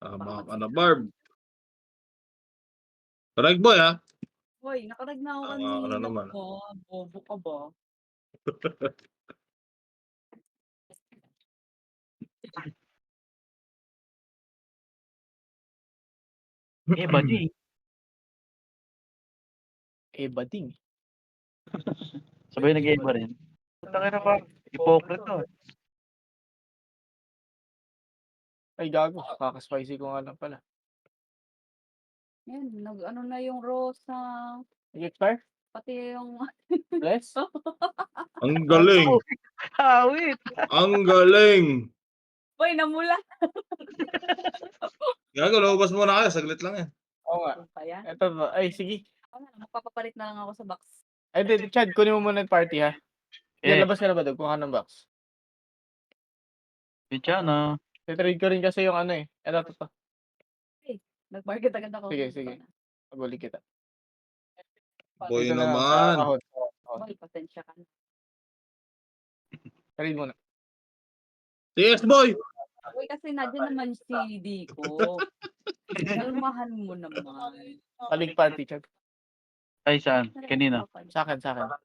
Tama Baka ka na, magsisi Barb. Correct boy, ha? Hoy, nakarag na ako Tama ka na kanina naman. pa, bobo ka ba? Eh, buddy. Bading. Sabay nag-iba rin. Putang ina ba? Hypocrite to. Ay, gago. Kaka-spicy ko nga lang pala. Yan, nag-ano na yung Rosa, Nag-expire? pati yung Bless? Ang galing. Awit! Ang galing. Boy, namula. Gago, lumabas muna kayo. Saglit lang yan. Oo nga. Kaya? Ito ba? Ay, sige. Ako na, magpapapalit na lang ako sa box. Ay, Chad, kunin mo muna yung party, ha? Yan, Eh, labas ka na ba? Kuha ka ng box. yun na. Titrade ko rin kasi yung ano eh. Ito. Nag-market agad ako. Sige. Pabuli kita. Boy Dito na lang, sa naman. kahon. Boy, pasensya ka na. Trade muna. TS boy. Boy, kasi nandiyan naman si Dico. Kalmahan mo naman. Palig party, Chad. Ay, saan? Kanina? Sa akin. Dito.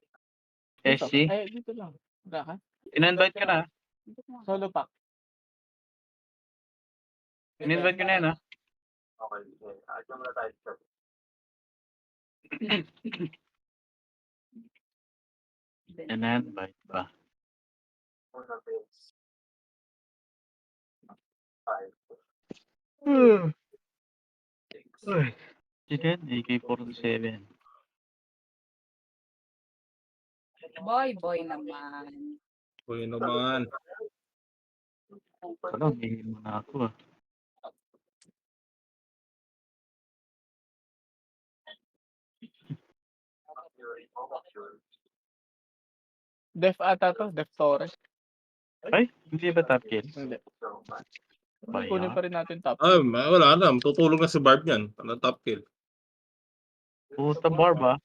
SC? Ay, dito lang. Wala ka? In-invite ka na. Solo pack. In-invite ko na yan, ha? In-invite ba? Uy. Chicken, AK-47. Boy naman. Boy naman. Ano, hingin mo na ako, ah. Def ata to. Def Torres. Ay, hindi ba top kill? Hindi. Ba Kunin yan? pa rin natin top. Ay, wala na. Tutulong na si Barb yan. Ano top kill? Puta Barba.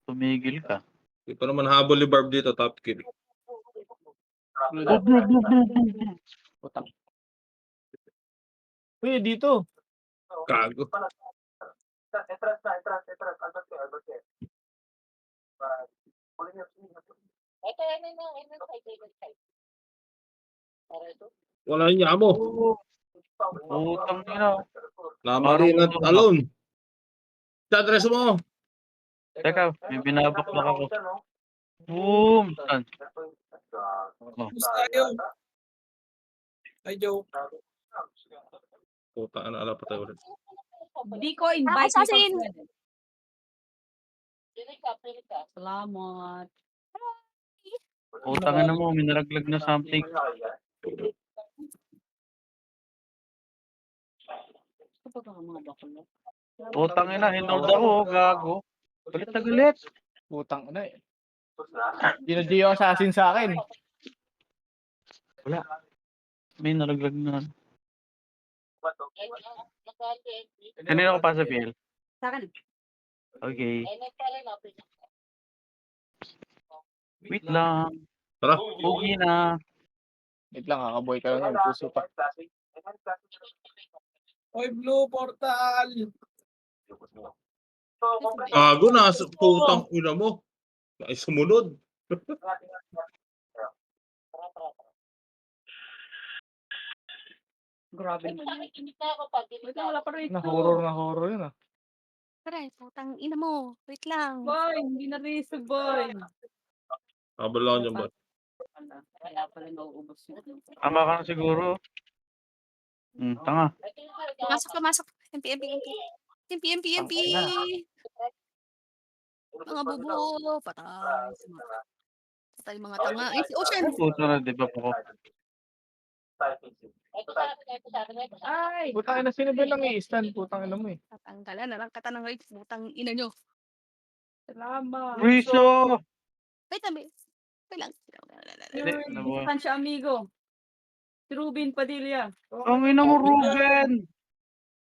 Tumigil ka. Hindi pa naman habol ni Barb dito, top kill. Putang. Uy, dito. Gago. Wala niya mo. Putang ina. Namarin at Parang- talon. Chadres mo. Teka, may binabaklak ako. Boom! Saan? Oh. Ay, joke. Puta, ala pa tayo ulit. Dico, invite Assassin! me pag Salamat. Putang ina mo, may nalaglag na something. Kapag ako mga bakla. Putang ina, hinold ako, gago. Galit na galit. Putang ina eh. Gino assassin sa akin. Wala. May nalaglag na. Kanina ako pa sa PL. Sa akin. Okay. Wait lang. Tara. Okay na. Wait lang, kakaboy ka lang ng puso pa. Oy, Blue Portal! Gago na. Putang ina mo. Ay, sumunod. Grabe naman. Wait, wala pa rin. Na horror yun ah. Tara, putang ina mo. Wait lang. Boy, hindi na reso, boy. Habol lang dyan, boy. Kaya pala nauubos yun. Tama ka na siguro. Tanga. Pumasok. MP. Mga bubo. Patay mga tanga. Ay, si Ocean. Puta na, di ba po? Ay! Putang ina, sino ba lang i-stand? Putang ina mo eh. Tatanggalan na lang kata ng rage. Putang ina nyo. Salamat. Riso! Wait lang. Wait lang. Saan siya, amigo? Si Ruben Padilla. Ang ina mo, Ruben!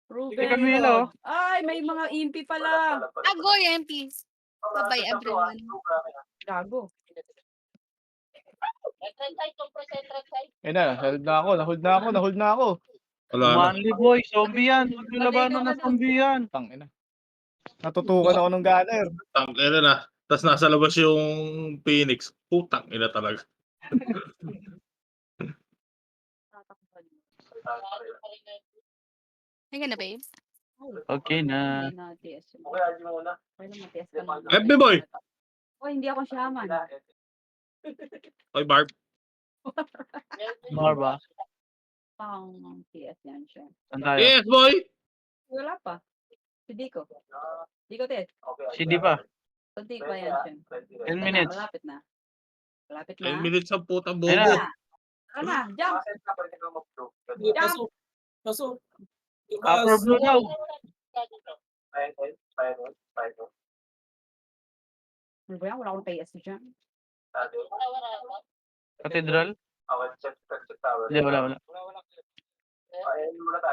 Ruben. Si Camilo. Ay, may mga impi pala. Agoy, MP. Bye-bye, everyone. Gago. Ayun na, hold na ako. Wala na. Manly boy, zombie yan. Maglalabanan ng zombie yan. Tangina. Natutukan ako ng gunner. Tangina na. Tapos nasa labas yung Phoenix. Putang ina talaga. Hindi na, babe. Okay na. Hindi na TS yun. Okay lang, matias ka na. FB boy! Oh, hindi ako shaman. Oy, Barb. Marba. Pang TS yan siya. Saan tayo? Yes, boy! Wala pa. Si Dico. Dico TS. Si Di pa. Kunti pa yan siya. 10 minutes. Malapit na. Malapit 10 na. minutes ang putang Ayun bobo. na. Tara na, jump! Pasok. Pasok. Upper blue daw. Ano ba yan? Wala akong TS dyan. Cathedral? Hindi, wala.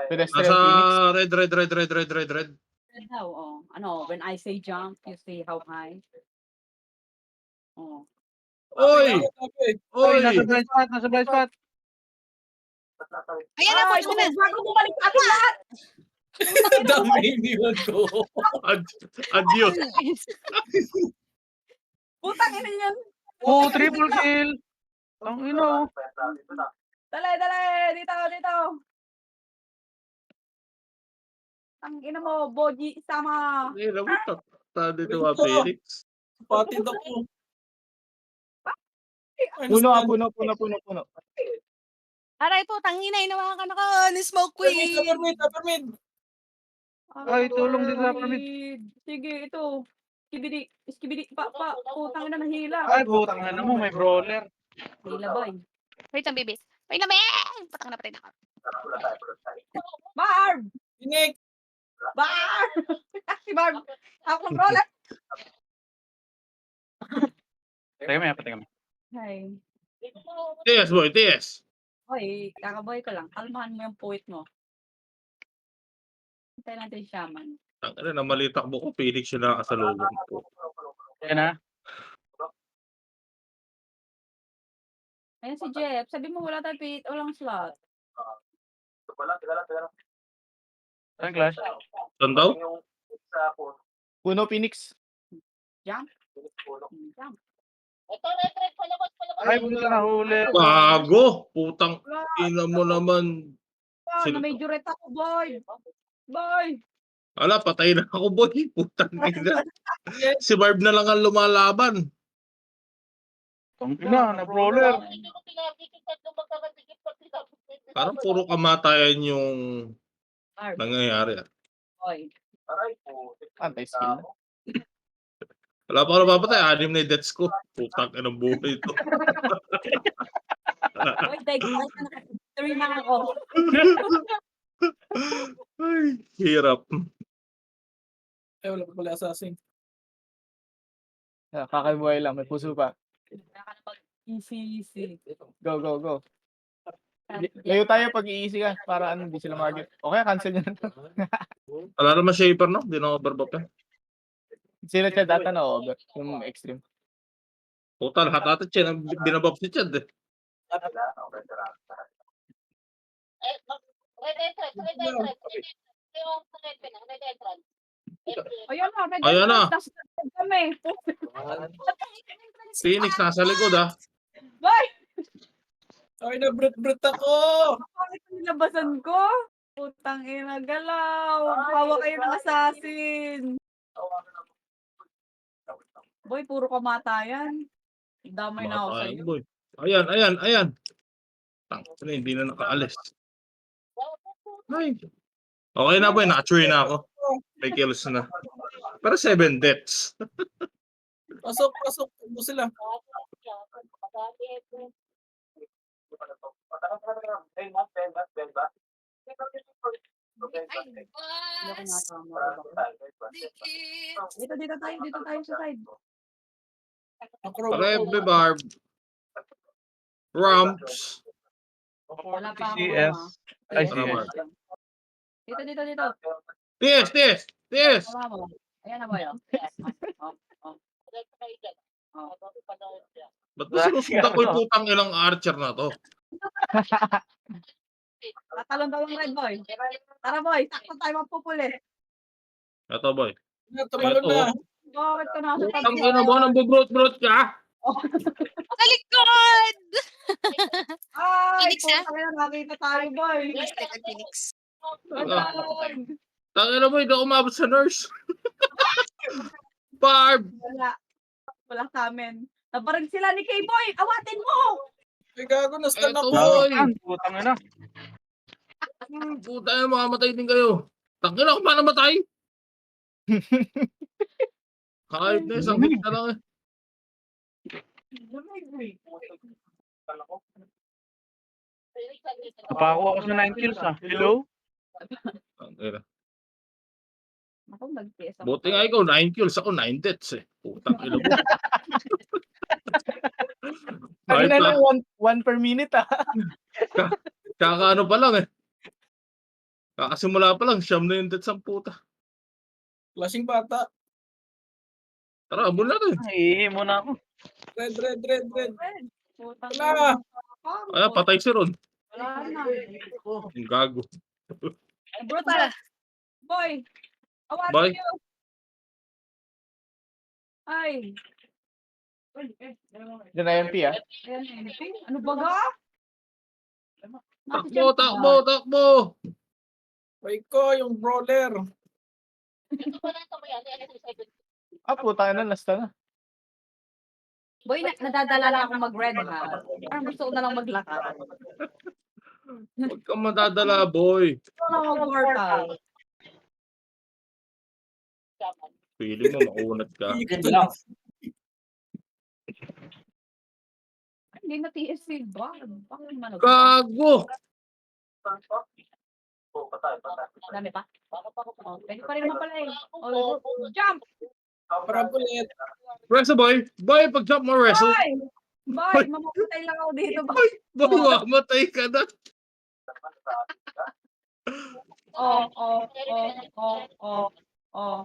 Pedestrian Nasa Phoenix. red. Red daw, oh. Ano, when I say jump, you see how high? Oh. Oy! Oy, Oy! nasa blind spot. Ayan na, Ay, push mo na. bago bumalik atin lahat! Dami iniwan ko. Adios. Putang ina yan! Oh, triple kill. Ang ino. Dali! Dito! Ang ina mo, Boji, sama! Ay, naman. Tadi ito mga Phoenix. Patid ako. Puno. Aray po, tangina, inawakan ako ni Smoke Queen. Permit. Ay, tulong din sa permit. Sige, ito. Skibidi, pa, putang ina ng hila. Ay, butang na mo, may brawler. Hila, boy. Wait lang, baby. Wait lang, babe. Patang na patay na ako. Barb! Pinik. Barb! Si Barb! Ako ng roller! Teka may. Hay. TS, boy, TS. Hoy, kakaboy ko lang. Kalmahan mo yung puwit mo. Hintay natin yung shaman. Tangina na malitak mo ko Phoenix yung nakakasalubong ko. Yan na. Ayan si Jeff. Sabi mo wala tayong walang slot. Saan clash? Saan daw? Puno Phoenix. Jump. Ay, puta na huli. Bago! Putang ina mo naman. Na may juret ako, boy. Boy. Ala, patay na ako, boy. Putang ina. Si Barb na lang ang lumalaban. Ang ina, na brawler. Parang puro kamatayan yung Barb. nangyayari. Boy. Anti-skill. Wala pa ako napapatay. 6 na yung deaths ko. Putang ina ng buhay ito. Boy, dahil naka-3 na ako. Ay, hirap. Ay, wala pa pala assassin. Kakabuhay lang. May puso pa. Easy. Go. Layo tayo pag i-easy ka. Para ano, hindi sila market. Okay, cancel nyo na. Wala naman shaper, no? Hindi na overbuff yan. Sila Chad data na over. Yung extreme. Puta, lahat natin siya. Binabuff si Chad eh. Ayan na. Kami. Phoenix nasa likod ah. Boy! Ay, na-brut ako. Bakit nilabasan ko? Putang ina, galaw. Hawa kayo ng assassin. Boy, puro kamatayan. Damay na ako Matayin, sa'yo. boy. Ayan. Tangina, hindi na nakaalis. Ay. Okay na, boy. Naka-tree na ako. May kills na. Pero 7 deaths. Pasok. Ubo sila. Hindi ako natama. Dito tayo sa side. Parebe, Barb. Ramps. Wala pa ako. CS. Ay, Tama. CS. Dito. TS. Tama mo. Ayan na ba yun? Ba't ba sinusundan ko yung putang ilang archer na to? talon-talon red boy. Tara boy, sakto tayo magpupuli. Ito, boy. Tumalon na. Bakit ka nasa tabi? Ang ina mo, nang bubrot-brot ka. Sa likod! Ay, Phoenix, ah. puta na, nakita tayo boy. Second Phoenix. Ayan. Tangina mo, hindi ako umabot sa nurse. Barb! Wala. Wala sa amin. Nabarag sila ni K-Boy. Awatin mo! Ay, gago, nastan Eto, ako. boy! Putang ina. Puta na, makamatay din kayo. Tangina ko pa namatay. Kahit na, isang hit na lang eh. Napako ako sa 9 kills ah. Hello? Tangina. Ako, nag-PS ako. Buti nga ikaw, 9 kills. Ako, 9 deaths eh. Putang ina mo. Ano Kahit na na, lang, one per minute ah. kakaano pa lang eh. Kakasimula pa lang, siyam na yung deaths ang puta. Flashing bata. Tara, abol natin. Ihimo na ako. Red, red, red, red. Putang Wala. Ay, patay si Ron. Wala na. Yung gago. Brutal. Boy. Awatin Boy. niyo. Ay. Diyan na MP ah. Ayan, anything? Ano ba ga? Takbo, takbo, takbo. Ay ko, yung brawler. Ah, puta na, last na. Boy, nadadala na ako mag-red ha. Parang gusto ko na lang maglakad. Huwag kang madadala, boy. Gusto ko na mag-mortal. Feeling mo, makunat ka. Ikot lang. Hindi na TSC ba? Bakit naman ako? Gago! Dami pa? Oh, pwede pa rin naman pala eh. Oh, jump! Para ulit. Wrestle, boy. Boy, pag-jump mo, wrestle. Boy! Boy, mamamatay lang ako dito. Boy. Boy, mamatay ka na. Oh.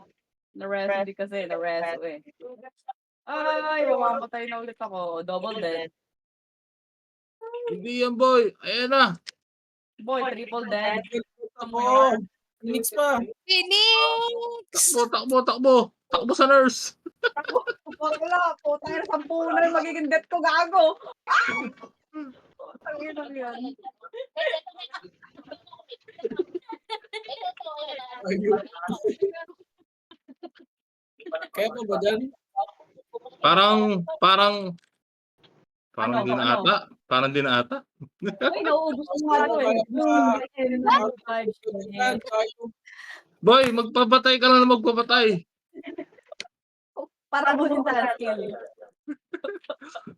Na-reso di kasi, na-reso eh. Ay, mamamatay na ulit ako. Double dead. Hindi yan, boy. Ayan na. Boy, triple dead. Ako. Phoenix pa. Phoenix! Takbo, takbo, takbo. Takbo sa nurse. Wala, puta na 10 na yung magiging death ko, gago. Ang ina yan. Ayun. Kaya pa ba dyan? Parang Ano, di na ano? ata. Parang di na ata. Ay, nauubos ko nga to eh. Yan, tayo. Boy, magpapatay ka lang na magpapatay. Para mo yung talent skill.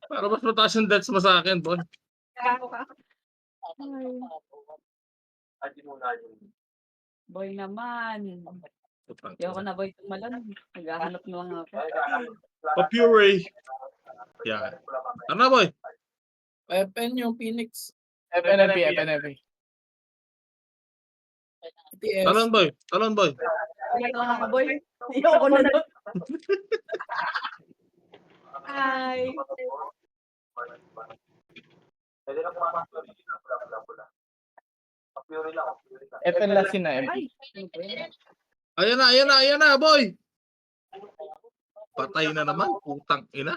Para mas mataas yung deaths mo sa akin, boy. Gago ka. Boy naman. Ayoko na boy tumalon. Naghahanap na lang ako. Pa-puree. Yan. Ano, boy? FN yung Phoenix. FNFP, FNFP. TS. Talon, boy. Talon, boy. Ayoko lang ako boy. Ayoko na doon. Ay. FN last yun na MP. Ay. Ano ba yan? Ayan na, boy. Patay na naman. Putang ina.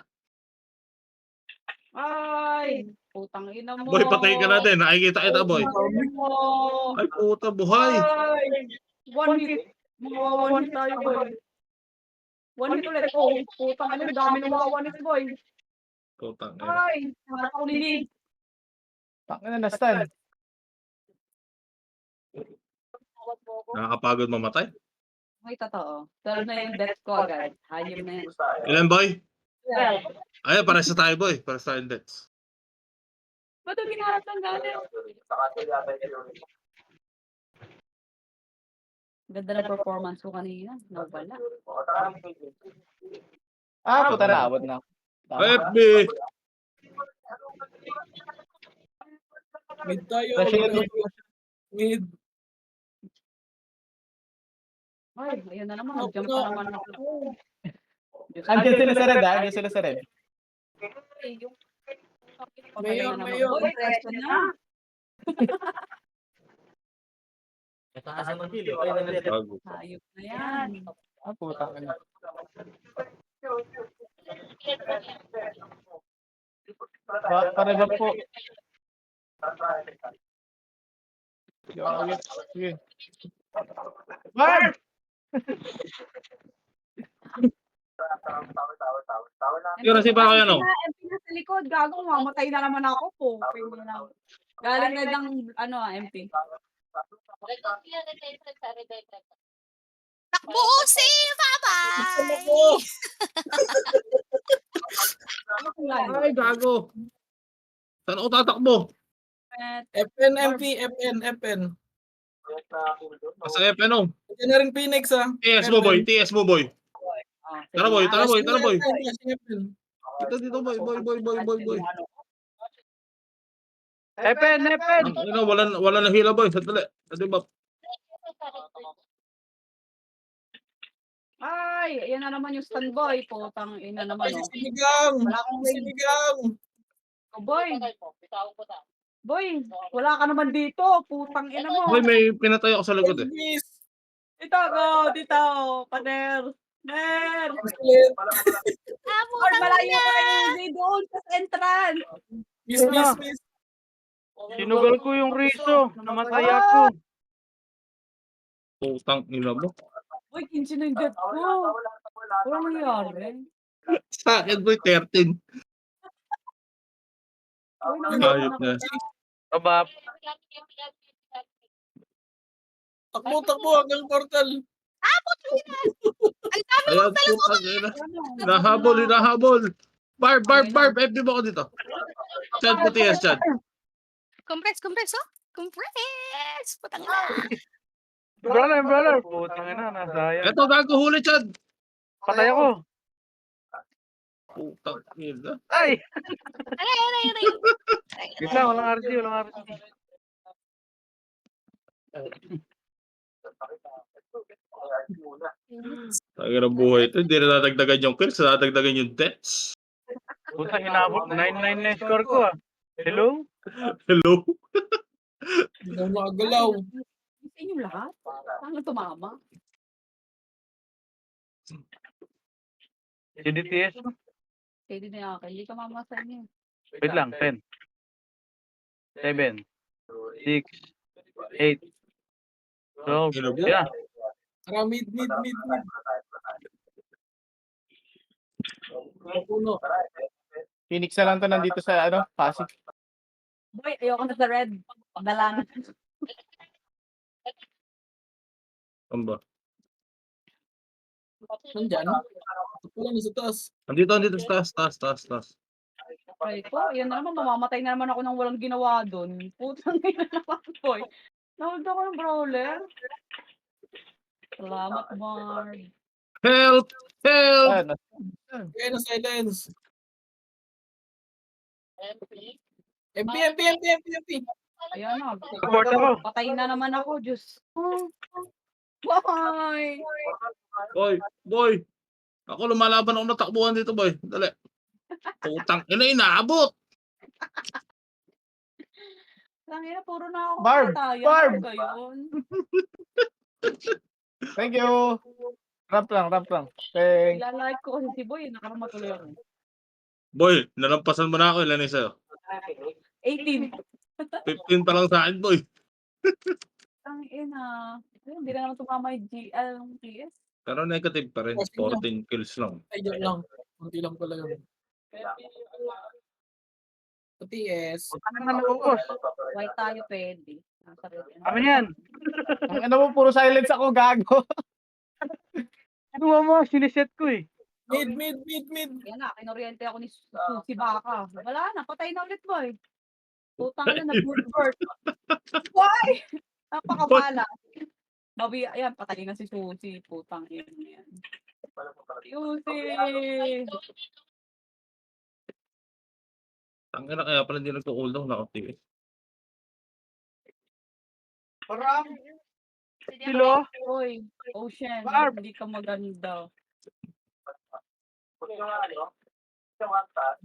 Ay. Putang ina mo. Boy, patay ka na din. Nakikita kita, boy. Putang ina mo. Ay, puta, buhay. Ay. One hit. Mga one hit tayo boy. One hit ulit. Oh, putang ina. Dami na mga one hit boy. Putang ina. Ay. Harap ako lilig. Tangina na, stun. Nakakapagod mamatay. Ay, totoo. Pero na yung death ko agad. Hayop na yan. Ilan, boy? Well, Ay, para sa tayo, boy. Para sa tayo deaths. ba't ang ginarap ng gano'n? Ganda ng performance ko kanina. Nawala. Ah, puta na, abot na. FB. Mid tayo. Flashing Mid. Ay, ayun na naman. Jump pa naman ako. Andiyan sila sa red, andiyan sila sa red. Mayor, Mayor, mayor. mayor. Presto na. Gago. Hayop na yan. Ah, puta ka na. Para ba po? Sige. Barb! Yung resibo ako yan, oh. MP na sa likod. Gago, mamatay na naman ako po. Galing na ng MP. Takbo si bye-bye! Ay, gago. Saan ako tatakbo? FN, MP, FN, FN. Sa FNO. Ito na rin Phoenix ah. TS mo, boy. TS mo, boy. Tara, boy. Tara, boy. Tara, boy. FN. Dito, boy. Boy. Epen! Wala na hila, boy. Sandali. Diba? Ay, yan na naman yung standby. Putang ina naman, Ay, oh. sinigang! Wala akong ring. Sinigang! Oh, boy. Boy, wala ka naman dito. Putang ina mo. Boy, may pinatay ako sa likod, eh. Miss! Dito. Pader. Ner. Ulit! Ah, Or putang malayo ina! ka kay Easy doon sa entrance. Miss! Sinugal ko yung riso. Namatay ako. Putang ina mo. Boy, 15 na yung death ko. Wala nangyari. Sa akin, boy, 13. Boy, Hayop na. Babap. Takbo hanggang portal. Ang dami Ayan, putang ina. Hinahabol. Barb. FB mo ako dito. Chad mo TS, Chad. Compress, oh. Compress! Putang ina. Brother. Putang ina, nasayang. Eto, gago huli, Chad. Patay ako. Putang ina. Ay! Aray. Wait lang, walang RC. Tagay ng buhay ito. Hindi na nadagdagan yung kills. Nadagdagan yung deaths. Puta, hinabot. 9-9 na yung score ko ah. Hello? Hello? Hindi daw nakagalaw. Sa inyo lahat? Paano tumama? CDTS? Pwede na yung akin. Hindi ka mama sa inyo. Wait lang, 10. 7. 6. 8. 12. Yeah. Tara, mid. Puno. Phoenix na lang to nandito sa Pasig. Boy, ayoko na sa red. Pagdalangan. Ano ba? Nandyan? Wala na sa taas. Andito sa taas. Ay ko, yan na naman. Mamamatay na naman ako nang walang ginawa doon. Putang ina naman, boy. Nahuld ako ng brawler. Salamat, Marv. Help! Ah, Kaya na silence. MP. Ayan na. Support ako. Patay na naman ako, Diyos. Bye! Boy! Ako lumalaban ako ng takbuhan dito, boy. Dali. Putang ina, inaabot! Langina, puro na ako Barb! katayan. Barb! Ano gayon? Thank you. Rap lang. Thanks. Ilalike ko kasi si Boy. Nakarama tuloy ako. Boy, nalampasan mo na ako. Ilan yung sa'yo? 18. 15 pa lang sa akin, boy. Ang ina. Hindi na naman tumama yung PS. Pero negative pa rin. 14 kills lang. Ay, joke lang. Kunti lang pala yun. Pati S. Puta na nabubos. Why tayo pwede? Nasa red and Amin yan. Ang ano mo, puro silence ako, gago. Ano mo, siniset ko eh. Mid. Yan na, kinoriente ako ni Susi Baka. Wala na, patay na ulit, Boy. Putang na, nag-burn. Why? Napakabala. Babi, ayan, patay na si Susi. Putang yan. Susi! Tangina kaya pala hindi nagko-cooldown na active. Silo? Boy, Ocean, Barb! hindi ka maganda.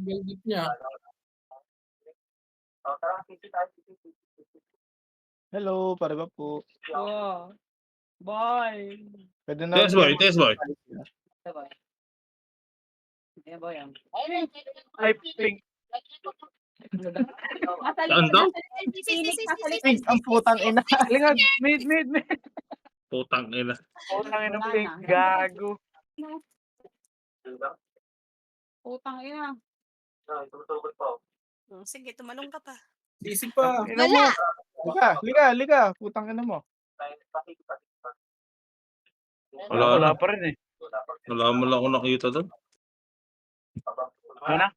Galbit niya. Hello, pare ba po? Oh. Boy. Pwede na Test boy, test boy. Boy. Yeah, boy. Ay, pink. Saan daw? Pink, ang putang ina. Halika, mid. Putang ina. Putang ina Wala pink. na. Gago. Putang ina. Sige, tumalong ka pa. Sisi pa. Ina mo. Liga. Putang ina mo. Wala Wala na. pa rin eh. Wala mo lang ako nakita doon. Ano na?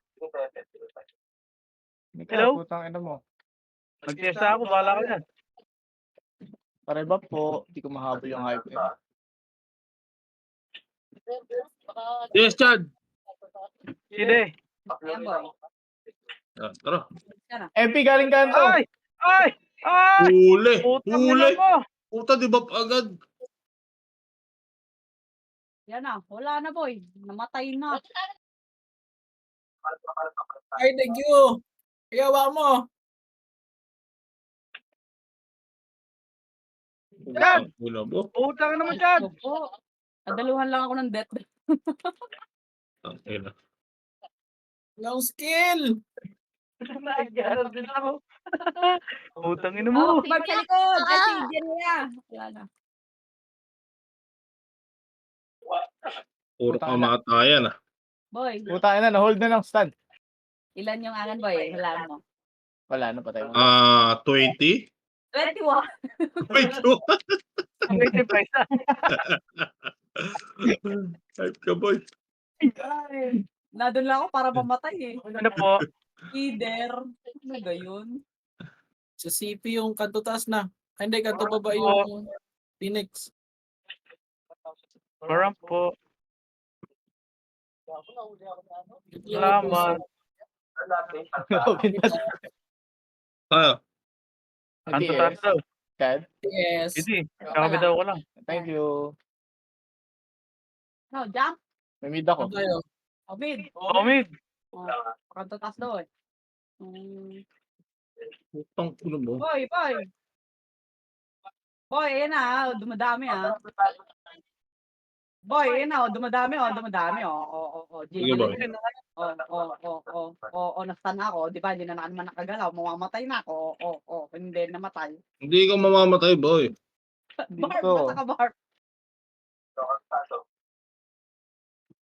Liga, Hello? putang ina mo. Nag-testa ako, bahala ka dyan. Pare ba po? Di ko mahabol yung hype. Yes, Chad. Sige. Ayan, boy. Ah, tara. MP galing kanto. Ay! Huli. Putang Huli. ina mo. Puta, di ba agad? Yan na. Wala na, boy. Namatay na. Ay, thank you. Iawa mo. Chad! Wala mo. Putang ina mo, Chad. Opo. Nadaluhan lang ako ng death. Ang ina. Long skill. Nag-aaral din ako. Putang ina Oh, mo. si Barb sa likod. Ay, si Jen niya. Wala na. Puro Putang ina. kamatayan ah. Boy, Putang ina, na-hold na ng stand. ilan yung angan, boy? Wala mo. Wala na, patay mo. 20? 21. Wait, oh. Wait, price. Hype ka boy. Nandun lang ako para mamatay eh. Ano po? Either. Ano ba yun? Sa CP yung kanto taas na. Ay, hindi, kanto baba yung Phoenix. Parang po. Salamat. Ah, Kanto taas daw. Chad, Yes. Hindi. Kakabitaw ko lang. thank you. No, jump. May mid ako. Ano tayo? O, mid. Oh, mid. Oh, kanto taas daw eh. putang ina mo. Boy. Boy, ayan na. Dumadami ah. Boy, ayan na. Dumadami. Sige boy. Nastan ako. Di ba? Hindi na naman nakagalaw. Mamamatay na ako. Hindi namatay. Hindi ka mamamatay boy. Barb, Dito. basta ka Barb.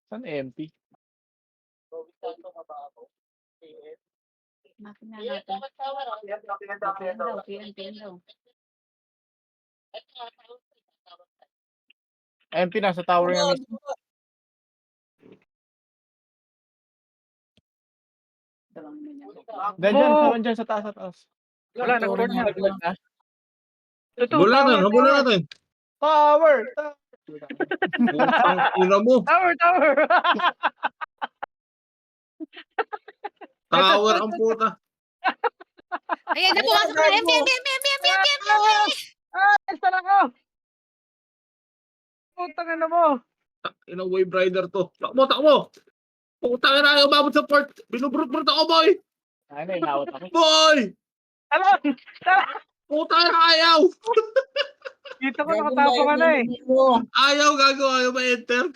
Saan MP? Natin na natin. PN daw. MP nasa tower nga Ano? mismo. Dyan sa taas. Wala, nag-court na. Ito, Habulan natin. Tower! Putang ina mo. Tower! Tower ang puta. Ayan na, pumasok na. MP. Saan ako? Putang ina mo. Ina wave rider to. Takbo. Putang ina ayaw mabot sa port. Binubrut-brut ako boy. Ano, inawat ako. Boy! Talon! Putang ina ayaw. Dito ko nakatapang ka na eh. Ayaw ma-enter.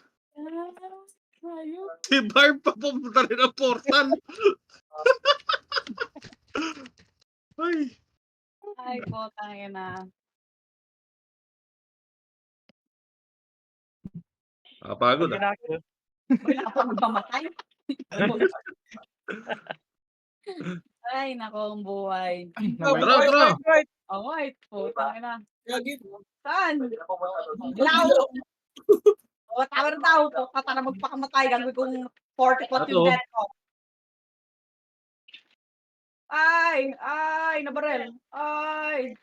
Si Barb pa pumunta rin ang portal. Ay, putang ina. Kapagod ah. Wala pa magmamatay. Ay, nako ang buhay. Tara. Oh, wait. Putang ina. Gagi. Saan? Ilaw! O, tower daw. Pata na magpakamatay. Gagawin kong 40 pot yung death ko. Ay! Nabarel. Ay!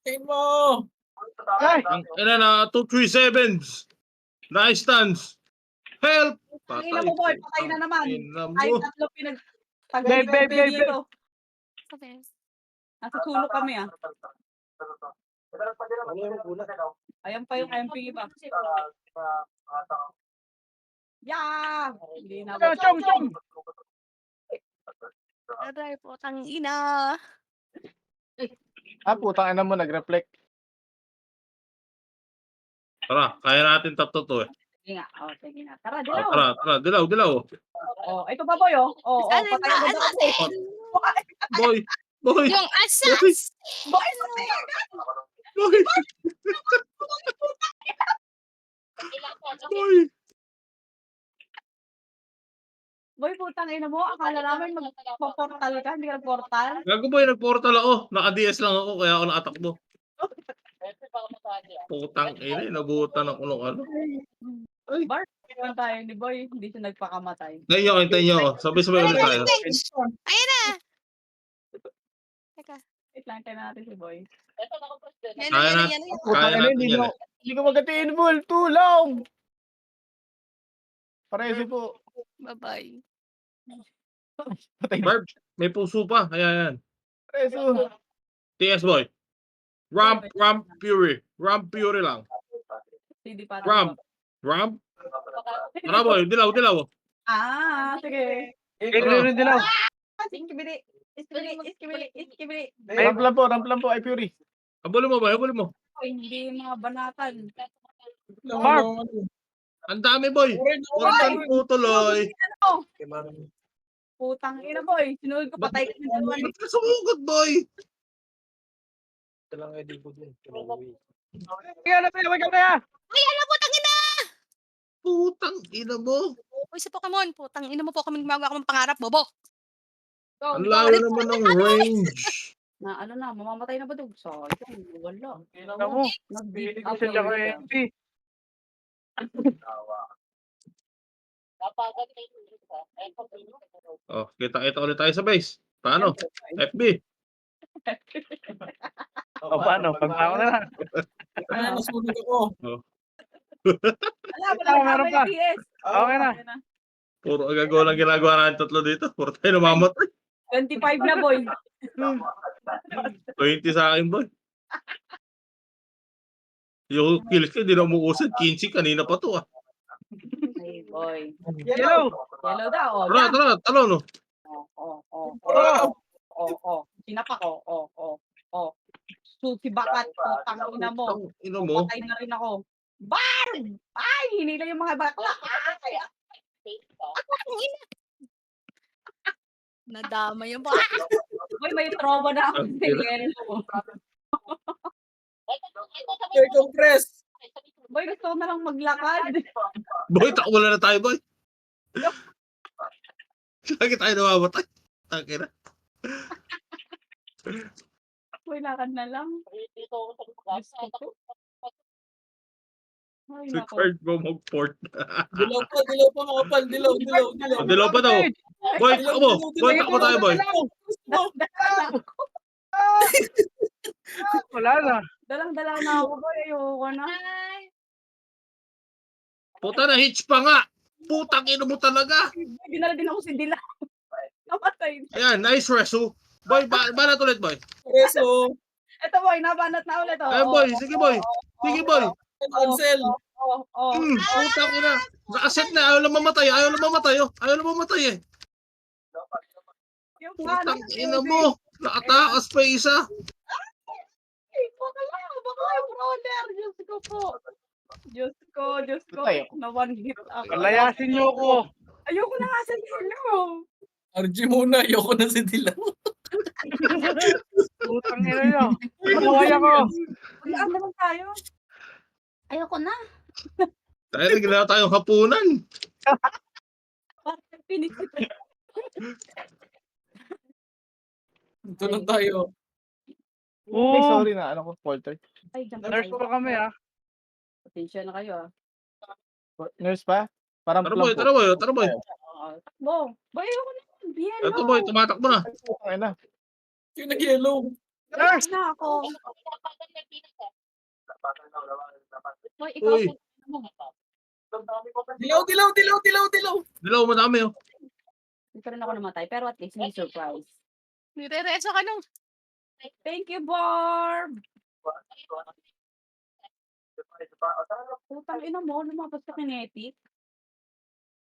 Tain mo. Ina na 237s. Nice stance. Help! Ang ina mo, boy. Patay na naman. Ina Ay, mo. tatlo Babe. dito. Nasa sulok kami ah. Ayan pa yung MP iba. Yeah! Hindi na. Chong! Aray, putang ina. Putang ina mo, nag-reflect. Tara, kaya natin tatlo to eh. Sige nga. Oh, sige nga. Tara, Oh, dilaw. tara, tara, dilaw, dilaw. Oh, ito pa boy, oh. Oh, Sana patay yung agad ako. assassin. Boy, boy, Yung assassin. Boy, patay agad. boy, boy. Boy, putang ina mo. Akala namin magpo-portal ka. Hindi ka portal. Gago boy, nag-portal ako. Naka-DS lang ako, kaya ako nakatakbo. Putang ina, nabutan ako ng ano. Ay, Bar tayo ni boy. Hindi siya nagpakamatay. hintayin nyo ako. Sabay-sabay ulit tayo. Ayun na. Teka. Wait lang, tayo natin si boy. Yan Kaya na, na. yan na. Putang Kaya ina, natin yan eh. hindi ko magatiin, Bull. Tulong! Pareso po. Bye-bye. Patay na. Barb, may puso pa. Ayan, Pareso. TS boy. Ramp Fury lang. Hindi pa. Ramp. Tara boy, dilaw. Ah, sige. Rin dilaw. Iskibili. Iskibili. Ramp lang po, ay Fury. Habulin mo boy, habulin mo. Hindi mga banatan. Barb. Ang dami boy. Huwag po tuloy. Putang ina boy. Sinunod ko patay ka ng dalawa. Ba't ka sumugod boy? Kaya na tayo, wag na. Ay, alam mo, tangina! Putang ina mo. Uy, sa Pokemon, putang ina mo po kami gumagawa ako ng pangarap, bobo. Ang layo naman ng range. Na ano na, mamamatay na ba dog? Sayang, wala. Alam mo, Nag-beat Hindi ko up siya tsaka yun. MP. Oh, kita ulit tayo sa base. Paano? FB. O paano? Pagbangon na lang. Ay, nasunog ako. Wala, wala Meron na pa. PS. Okay na. Puro agagawa lang ginagawa natin tatlo dito. Puro tayo namamatay. 25 na boy. 20 sa akin boy. Yung kills ko, hindi na umuusad. 15 kanina pa to ah. Ay boy. Yellow. Yellow daw. Oh, Tara, yan. tara, talo no. Sinapak ko. Susi bakat. Putang ina mo. Ang ina mo. Patay na rin ako. Barb! Ay, hinila yung mga bakla. Ay, Nadama yung boy, may trauma na ako. Ang ina. Yellow. Air compress. Boy, gusto ko na lang maglakad. Boy, takbo na tayo boy. Lagi tayo namamatay. Tangina. Boy, lakad na lang. Diyos ko po. Ay, nako. Required mo mag-port. Dilaw pa mga pal. Dilaw. Dilaw pa daw. Boy, takbo. Boy, takbo tayo boy. Wala na. Dalang-dala na ako, boy. Ayoko na. Puta na, hitch pa nga. Putang ina mo talaga. Dinala din ako si Dila. Namatay. Ayan, nice resu. Boy, banat ulit boy. Preso. Ito, boy. Nabanat na ulit. Ayan boy, sige boy. Sige boy. Cancel. Putang ina. Nakaset na, ayaw lang mamatay. Ayaw lang mamatay eh. Yung Putang ina mo. Nakatakas pa yung isa. Ay, bakala. Baka yung brother. Diyos ko po. Diyos ko. Tayo. Na one hit ako. Palayasin niyo ako. Ayoko na nga sa Dilo. RG muna. Ayoko na si Dilaw. Putang ina niyo. Mabuhay ako. Ulaan naman tayo. Ayoko na. Tayo na ginawa tayong hapunan. Bakit pinisip? Ito lang tayo. Ay, Oo. sorry na, ano ko, Polter. Ay, dyan Nurse pa kami ah. Pasensya na kayo. Nurse pa? Parang Tara boy, tara boy. Takbo. Boy, ayoko na. Yellow. Ito boy, tumatakbo na. Putang ina. Yung nag-yellow. Nurse! Na ako. Boy, ikaw Uy. Dilaw. Dilaw, madami oh. Dito rin ako namatay, pero at least may surprise. Nire-reso ka nung. Thank you, Barb! Putang ina mo, lumabas ka kinetic.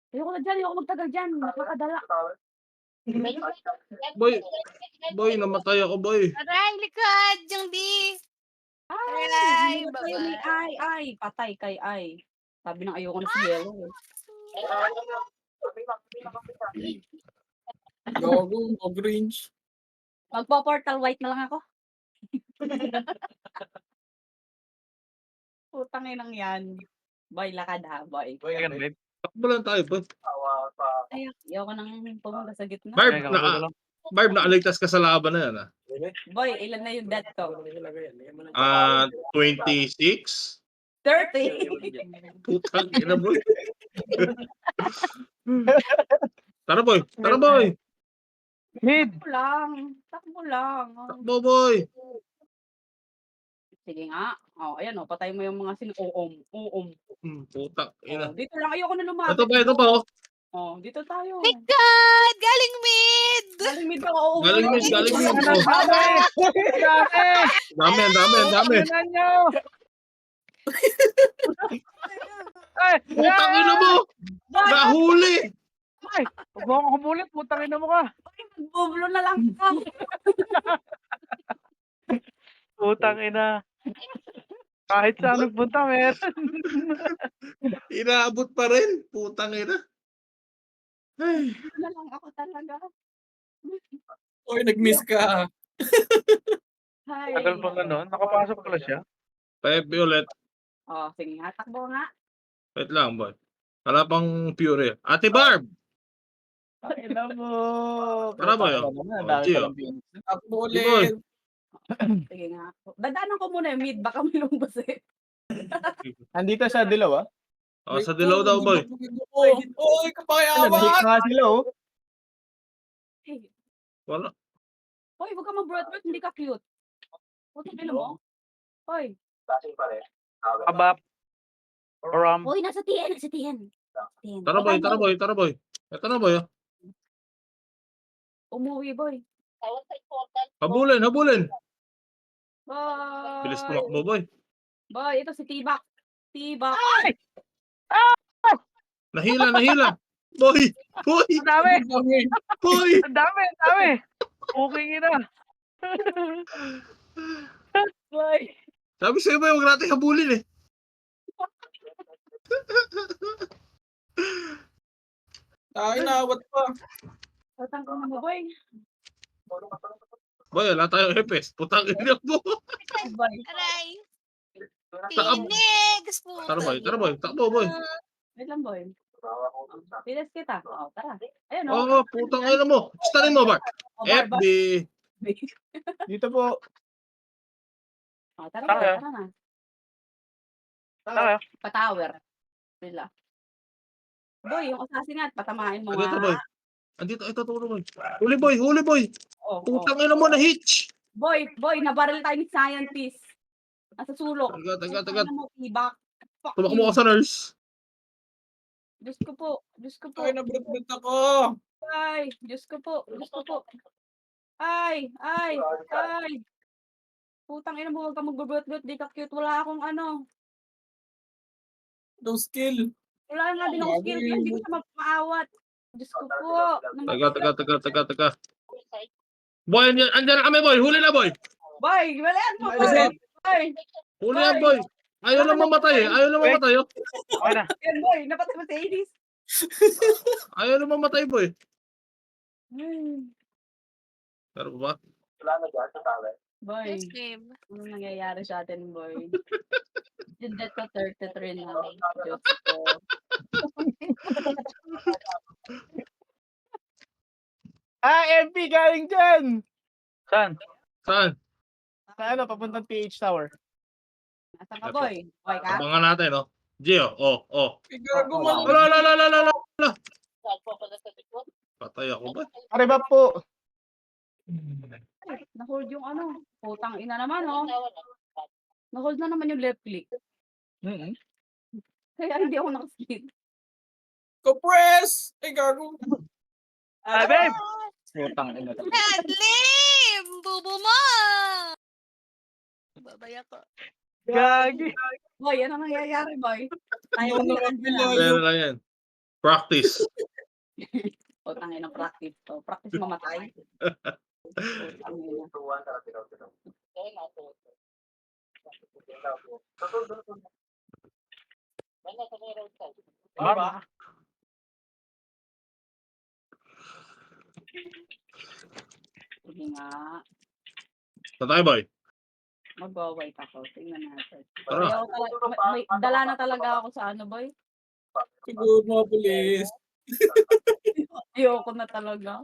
Ayoko na dyan, ayoko magtagal dyan. Nakakadala. Boy, namatay ako, boy. Aray, likod! Yung di! Aray, namatay baba. ni Ay. Patay kay Ay. Sabi ng ayoko na si Yellow eh. Gago, mag-range. Magpo-portal white na lang ako. Putang inang yan. Boy, lakad ha, boy. Ayan, babe. Takbo lang tayo, boy. Ay, ayoko nang pumunta sa gitna. Barb, Ayan, gago lang. Barb, nakaligtas ka sa laban na yan, ah. Boy, ilan na yung death ko? 26? 30. Putang ina, boy. Tara, boy. Tara, boy. Mid! Takbo lang. Takbo, boy. Sige nga. Ayan patay mo yung mga uom. Putang ina. Dito lang, ayoko na lumapit. Ito pa, oh. Dito tayo. Likod! Galing mid! Galing mid ako. Galing mid. Oh. Dami! Dami. Tingnan nyo! Ay! Putang ina mo. Nahuli. Ay! Huwag mo akong humulit, putang ina mo ka. Bublo na lang ako. Putang ina. Kahit saan nagpunta, meron. Inaabot pa rin. Putang ina. Ay. Bublo na lang ako talaga. Oy, nag-miss ka. Hi. Tagal pa gano'n. Nakapasok pala siya. Pepe ulit. Sige nga, takbo nga. Wait lang, boy. Wala pang Fury. Ate Barb. Pakila mo. Tara ba yun? Ang Oh, dami Gio. palang piano. Takbo Di boy. ulit. Sige nga. Dadaanan ko muna yung mid, baka may lumbas eh. Andito sa dilaw, ah. Oh, sa dilaw daw, boy. Oy, Ano, kapayawan! nahit nga sila, oh. Hey, Wala. hoy, wag ka mag-broadcast, hindi ka cute. Puto pila mo. Hoy. Abap. Ram. Hoy, nasa TN. Tara, boy. Ito na, boy. Oh. Umuwi, boy. Habulin. Boy. Bilis tumakbo, boy. Boy, ito si Tibak. Nahila. Boy. Ang dami! Boy. Ang dami! Booking ina. Boy. Sabi sa'yo, boy, huwag natin habulin eh. Inawat pa. Tatang ko na mo, boy. Boy, wala tayong hepes. Putang ina mo. Boy. Aray! Takab. Tinegs! Tara, boy. Takbo, boy. Wait lang, boy. Pilas kita. Tara. Ayun, Oh, putang ina mo. Starin mo, Bart. FB. Dito po. Tara, Tara. tara na. Tara. Pa-tower. Sila. Boy, yung assassin nga, patamain mo Andito, nga. boy. Andito, ito, boy. Huli, boy. Putang ina mo na hitch. Boy, nabaril tayo ni scientist. Nasa sulok. Taga. Ano mo, Tibak? Fuck Tumakbo you. ka sa nurse. Diyos ko po. Ay, nabrot-brot ako. Ay, Diyos ko po. Ay. Putang ina mo, huwag ka mag-brot-brot. Di ka cute. Wala akong ano. No skill. Wala nga din akong skill. Kaya hindi ko siya maawat. Diyos ko po. Taga. Boy, andyan na kami, boy. Huli na, boy. Boy, wala yan mo, boy. Boy. Boy. Huli yan, boy. Ayaw lang mamatay, eh. Oh. Okay na. Yan, boy. Napatay mo si Aedis. Ayaw lang mamatay, boy. Pero ba? Boy, Yes, babe. ano nangyayari sa atin, boy? Yung death ko 33 na. Diyos ko. MP galing dyan. Saan? Saan? Sa ano, papuntang PH Tower. Nasaan ka, boy? Okay ka? Abangan natin, no? Gio, oh. Gago mo. Wala. Patay ako ba? Arriba po. Na-hold yung ano. Putang ina naman, oh. Na-hold na naman yung left click. Kaya hindi ako nakaskip. Compress! Ay, gago. Ay, babe! Putang ina. Nadlim! Bubo mo! Babay ako. Gagi! Boy, ano nangyayari, boy? Tayo Ano lang naman yan. Pero lang yan. Practice. Putang ina practice to. Practice mamatay. Putang ina. Mama. Sige nga. Tatay boy. Mag-wait ako. Tingnan natin. Tara. Ayaw may dala na talaga ako sa ano, boy. Siguro mga pulis. Ayoko na talaga.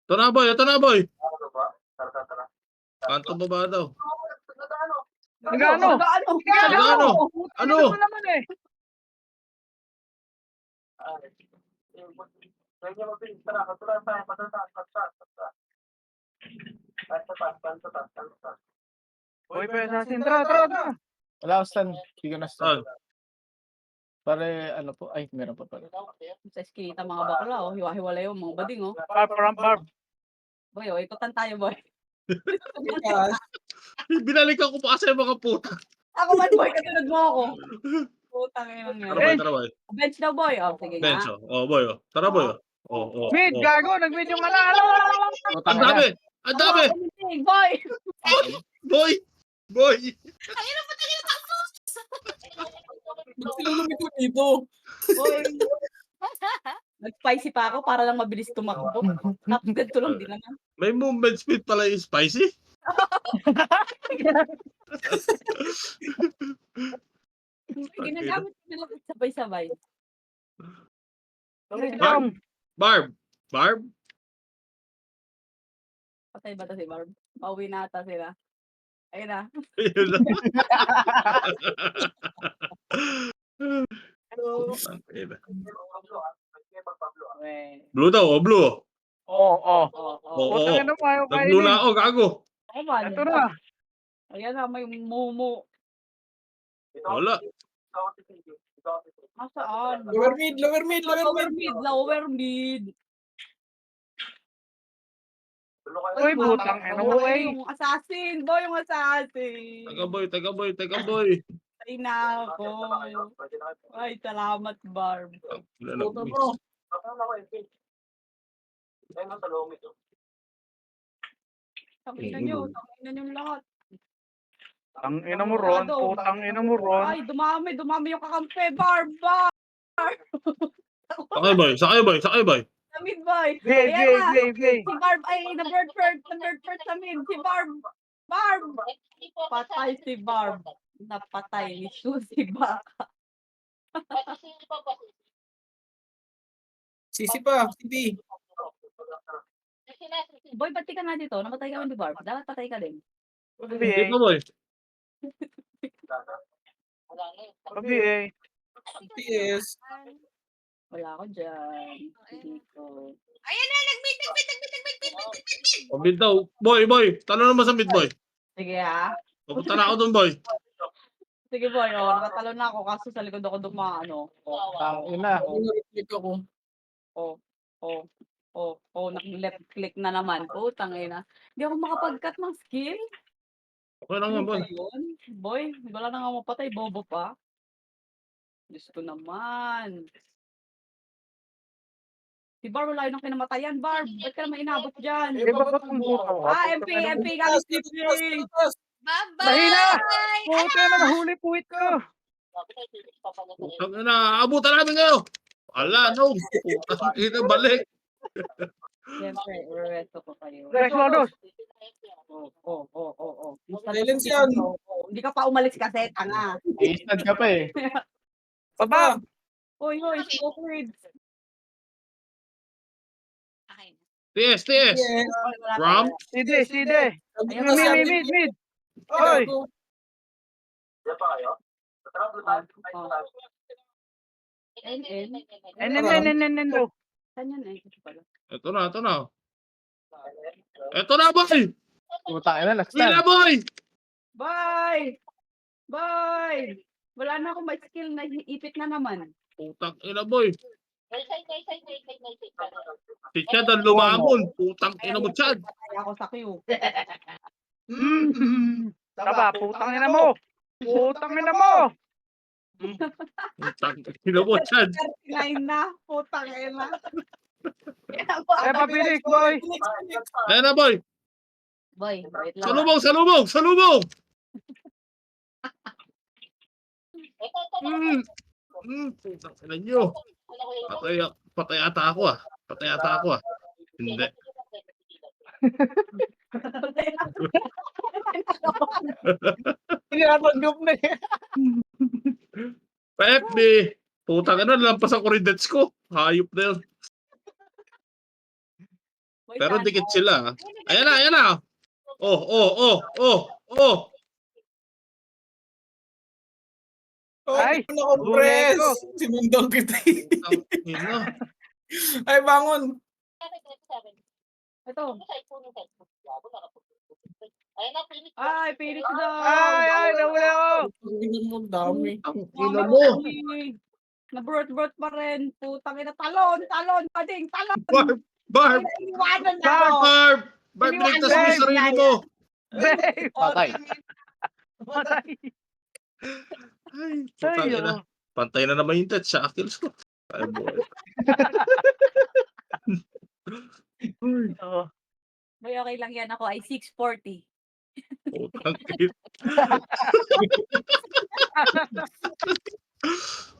Ito na boy, ito na boy. Kanto baba daw. Nagano? Ano? Nagano? Ano? Ano naman eh? Uy, pa assassin. Tara. Wala ako stand. Hindi ko na Saan? stand. Pare, ano po? Ay, meron pa pala. Sa eskinita mga bakla, oh. Hiwa-hiwalay yung mga bading, oh. Barb. Boy, oh, ikutan tayo, boy. Yes. Binalikan ko pa kasi yung mga puta. Ako man, boy, katulad mo ako. Putang ina Tara nga. boy, tara boy. Bench daw, boy. Oh, sige nga. Bench, oh. Oh boy, oh. Tara boy, oh. Oh. Mid, gago. Nag-mid yung ano. Ang dami! Ang dami! Boy! Boy! Boy! Ba't sila lumiko dito? Boy! Nag-spicy pa ako para lang mabilis tumakbo. Tapos ganito lang din naman. May movement speed pala yung spicy. Ginagamit ko nila sabay-sabay. Barb! Barb? Patay ba ito si Barb? Pauwi na ata sila. Ayun na. Ayun lang. Blue daw, oh, blue. Oo. Oo. Putang ina mo, ayaw Nag-blue na kainin. ako, gago. Ay, man. Ito na. Ayan na, may mumu. Wala. Nasaan? Lower mid. Lower mid. Uy, putang ina mo eh. Yung assassin. Boy, yung assassin. Taga boy. Ay, nako. Ay, salamat, Barb. Wala na. Puta mo. Tanginan nyo lahat. Ang ina mo ron. Putang ina mo ron. Ay, dumami yung kakampi, Barb. Sakay boy. Samid, boy. Gay. Si Barb, ay, na-bird first sa mid. Si Barb. Patay si Barb. Napatay ni Susie Baka. Sisi pa. Sisi. Boy, ba't di ka na dito? Namatay ka ni Barb. Dapat patay ka din. Dito boy. Pabi PS. Wala ako dyan. Dito. Ayan na, nag-mid. Mid daw. Boy. Talo naman sa mid boy. Sige ha. Papunta na ako dun boy. Sige boy, oh, nakatalo na ako kaso sa likod ako dumaano. Tangin na. Click ako. Nag-left click na naman. Putang ina. Hindi ako makapag-cut ng skill. Okay lang yan boy. Ayun. Boy, wala na nga mapatay, bobo pa. Diyos ko naman. Si Barb, wala yun ang kinamatayan. Barb, ba't ka naman inabot dyan? Eh, bakit kung puta mo? MP, galing si MP. Bye-bye! Mahina! Puta na, nahuli puwit ko. Putang ina, abutan namin kayo. Ala, no. Putang ina, balik. Siyempre, rereto ko kayo. Rex Lodos. Silence yan. Hindi ka pa umalis kasi, tanga. I-stand ka pa eh. Baba! Hoy, stupid. Okay. TS. Ram? Side. Ayun, Mid. Hoy! Nendo. Saan yan eh? Ito pala. Ito na. Ito na boy. Putang ina, Wala nag-stand. boy. Bye! Wala na akong may skill na ipit na naman. Putang ina boy. Si Chad ang lumamon. Putang ina mo Chad. Patay ako sa queue. Taba, putang ina mo. Putang ina mo. Putang ina mo Chad. 39 na. Putang ina. Eh, pa-Phoenix, boy. Ayan na, boy. Boy, wait lang. Salubog, salubog, salubog! Putang ina nyo. Patay ata ako ah. Patay ata ako ah. Hindi. Tinatanggap na yan. Pa-FB. Putang ina, lampas ang kuridets ko. Hayop na yun. Boy, Pero sana. dikit sila. ah. Ayan na, ayan na. Oh, oh, oh, oh, oh. Ay, Nako-press! ko. Sinundang kita. Ang ina. Ay, bangon! Ito. Ay, Phoenix daw. Ay, nawala ako. Ang mo, dami. Ang ina mo. Na-brot pa rin. Putang ina. Talon, pading, talon. Barb, Barb, Iniwanan na Barb, ako. Barb. Barb, ligtas mo yung sarili mo. Babe, Patay. patay. Ay, putang Ay, ina. Pantay na naman yung touch sa kills ko. Ay, boy. oh. Boy, okay lang yan. Ako ay 640. Putang ina.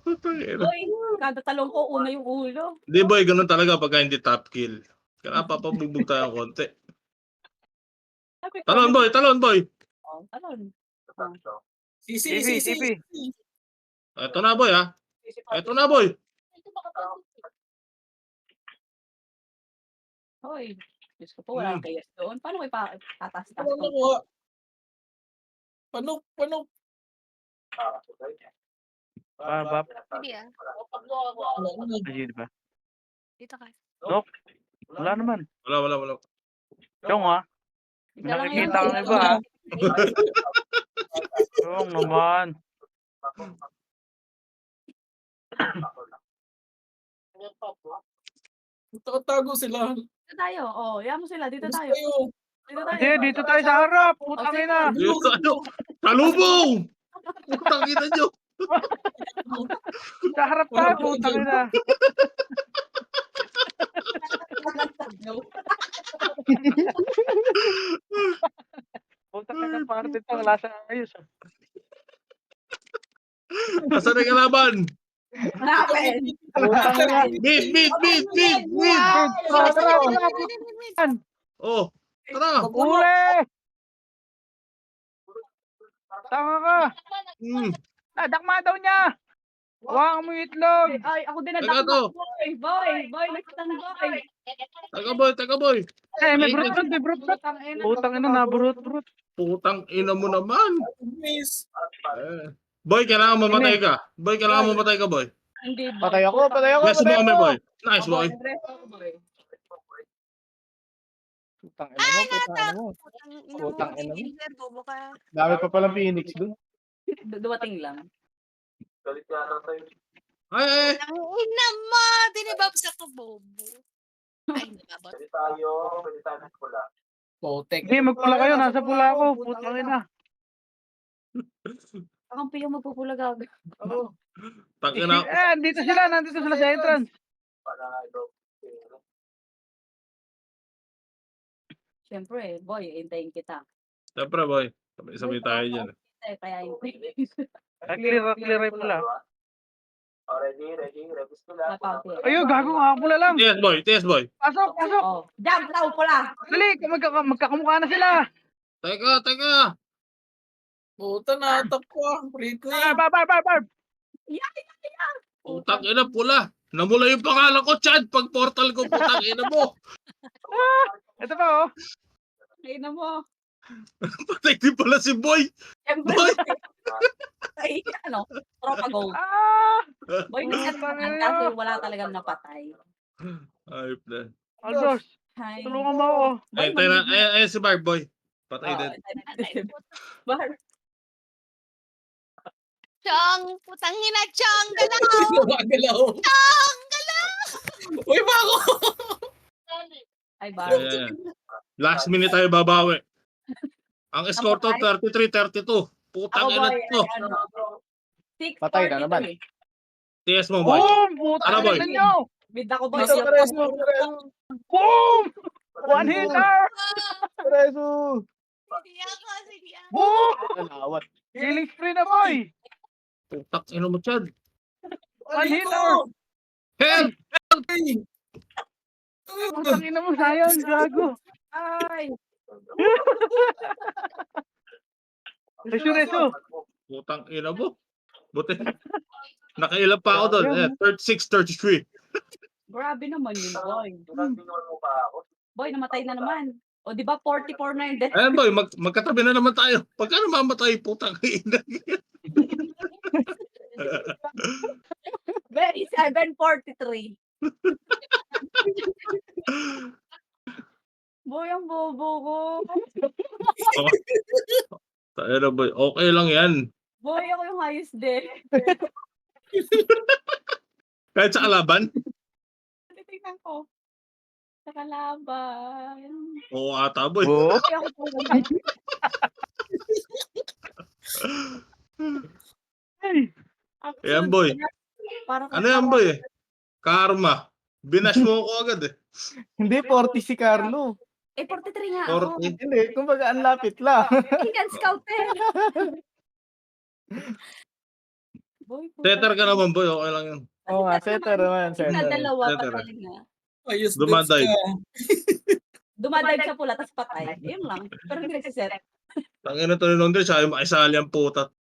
Putang ina. Boy, kada talong ko, una yung ulo. Hindi boy, ganun talaga pagka hindi top kill. Kaya papabugbog tayo ng konti. Sabi ko, Talon boy, talon boy. oh, talon. Sisi. Sipi. Ito na boy ha. Ito na boy. Hoy, Diyos ko po, wala kang kayas doon. Paano ko ipatatas-tas Ano ko? mo? Paano? Bab. Hindi ah. Ayun ba? Dito ka. Wala naman. Wala. Yung ah. Isa lang Nakikita yun. ang iba, ah. Yung naman. Tago sila. Dito tayo. Oh, yan mo sila. Dito Gusto tayo. kayo. Dito tayo. Hindi, dito tayo sa harap. Putang ina. Yung ano, talubong! Putang ina nyo. Sa harap tayo. Putang ina. Putang ina. Parte ito. Wala sa ayos. ah. Asan na kalaban? Hanapin. Putang ina. Mid! Tara. Oh, tara. Uli! Tanga ka. Nadakma daw niya. Huwag mo yung itlog. Ay, ako din Teka to. nadakma. Boy, nakita ng boy. Teka boy. Eh, may brut. Putang ina. Putang ina na, brut. Putang ina mo naman. Miss. Boy, kailangan mamatay ka. Boy, Hindi, boy. Patay ako. Yes mo kami boy. Nice boy. Putang ina mo. Putang Putang ina mo. ina mo. Bobo ka. Dami pa palang Phoenix dun. Dumating lang. Ay. Ang ina mo. Dinibab sa to, bobo. Ay, nababot. Potek. Hindi, magpula kayo. Nasa pula ako. Putang ina. Akampi yung magpupulag. Tangina. Nandito sila sa entrance. Siyempre, boy, hintayin kita. Siyempre boy. Sabay tayo dyan. Kaya yung Clear ay pula. napapil. Ayun, gago nga pula lang. TS boy. Pasok. Oh, jump daw pala. Dali, magkakamukha na sila. Teka. Puta, natak ko. Britney. Barb. Putang ina pula. Namula yung pangalan ko, Chad. Pag portal ko, putang ina mo. Ito pa, oh. Ina mo. Patay din pala si Boy. Siyempre. Boy. Ay, tropa gold. Boy, minsan naman, kaso wala talagang napatay. Ayop na. Aldos, Hi. tulungan mo ako. Boy, Tayo na. Ay, si Barb Boy. Patay din. Bar. Chong, putang ina, Chong, galaw. Gumagalaw. Chong, galaw. Uy, bago. Ay, bar. Ayan. Last minute tayo babawi. Ang score to 33-32. Putang Ako, ina boy, to. ay, ano, 6:42 Patay na naman. eh. TS mo boy. Boom! Putang Ano, boy? ina nyo. Mid ako boy. Dito, Siya Pareso, po. Pareso. Boom! One hitter! Pareso. Hindi ako, hindi ako. Boom! Nalawat. Killing spree na, boy! Putak, ino mo, Chad. One hitter! Help! Putang ina mo, sayang, gago. Ay. Reso. Putang ina mo. Buti. Nakailan pa ako doon. 36, 33. Grabe naman yun, boy. Boy, namatay na naman. O, di ba 44 na yung death? Ayan boy, magkatabi na naman tayo. Pagka namamatay, putang ina. Very 743. Boy, ang bobo ko. Tayo na boy, okay lang yan. Boy, ako yung highest death. Kahit sa kalaban. Titignan ko. Sa kalaban. Oo ata boy. Oh, Boy, ako po. Ayan boy. Parang Ano yan boy? Karma. Binash mo ako agad eh. Hindi, 40 si Carlo. Eh, 43 nga ako. 40. Hindi, kumbaga ang lapit lang. Kailan scout eh. Boy, Setter ka naman boy, okay lang yun. Oo nga, setter naman, Na setter. dalawa Setter. patay na. Ayos Dumadive. ka. Dumadive sa pula, tapos patay. Yun lang. Pero hindi nagsiset. Tangina to ni Londres, ayaw makisali ang putat.